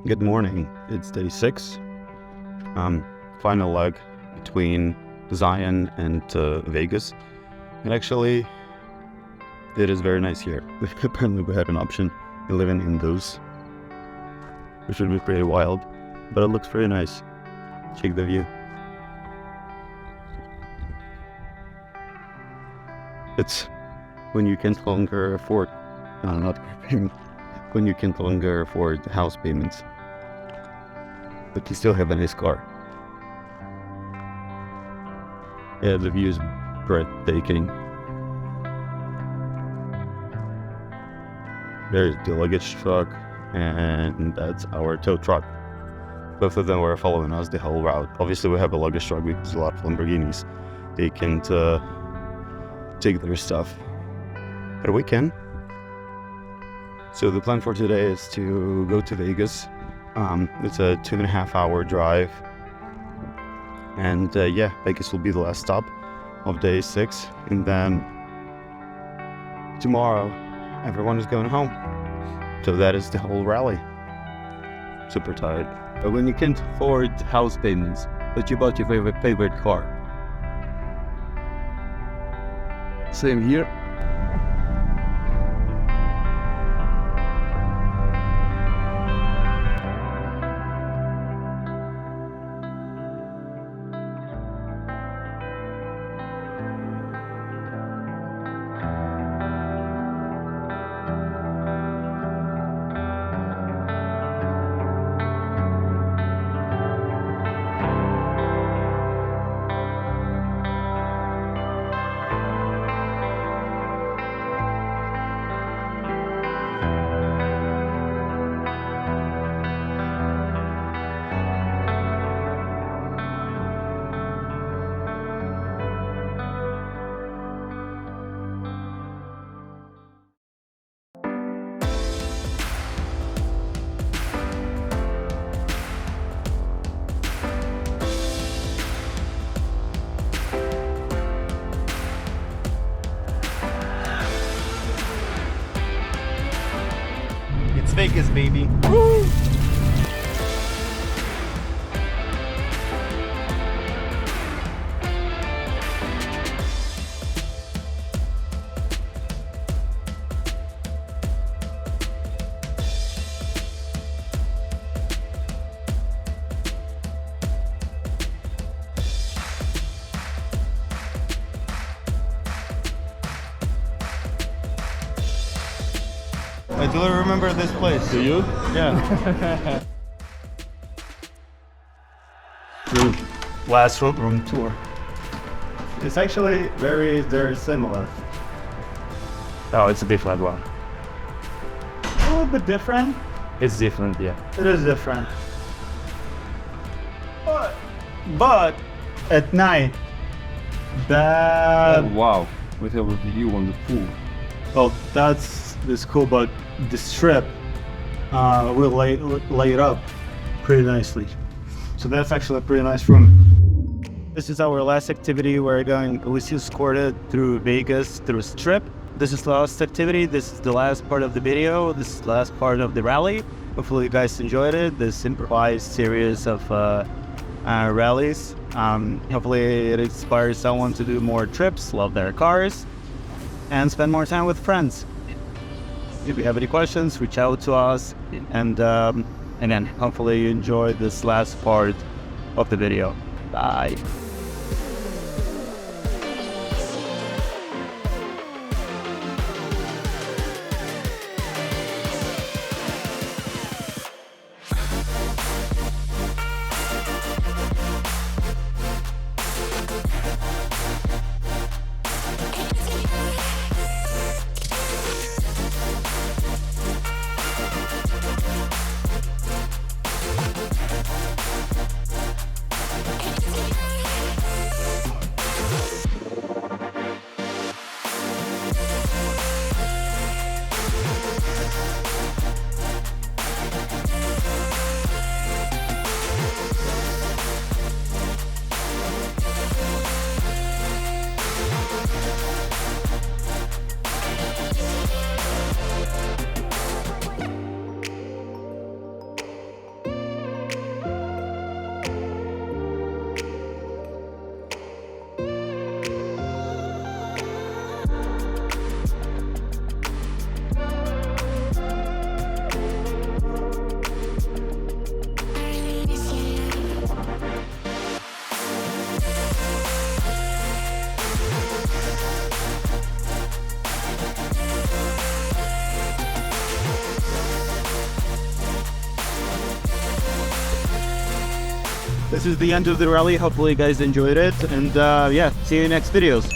Good morning. It's day 6. Final leg between Zion and Vegas. And actually, it is very nice here. Apparently we had an option to live in those, which would be pretty wild, but it looks very nice. Check the view. It's when you can no longer afford, when you can no longer afford house payments, but you still have a nice car. Yeah, the view is breathtaking. There's the luggage truck, and that's our tow truck. Both of them were following us the whole route. Obviously, we have a luggage truck because a lot of Lamborghinis, they can't take their stuff, but we can. So the plan for today is to go to Vegas. It's a 2.5 hour drive, and Vegas will be the last stop of day 6, and then tomorrow everyone is going home. So that is the whole rally. Super tired. But when you can't afford house payments, but you bought your favorite car. Same here. Vegas, baby. Woo! I do remember this place. Do you? Yeah. Last room tour. It's actually very similar. Oh, it's a different one. A little bit different. It's different, yeah. It is different. But at night, that... Oh, wow. We have a view on the pool. Well, that's cool, but the strip will lay it up pretty nicely. So that's actually a pretty nice room. This is our last activity. We're escorted through Vegas through Strip. This is the last activity. This is the last part of the video. This is the last part of the rally. Hopefully you guys enjoyed it. This improvised series of rallies. Hopefully it inspires someone to do more trips, love their cars, and spend more time with friends. If you have any questions, reach out to us, and then hopefully you enjoyed this last part of the video. Bye. this is the end of the rally. Hopefully you guys enjoyed it, and yeah, see you in next videos.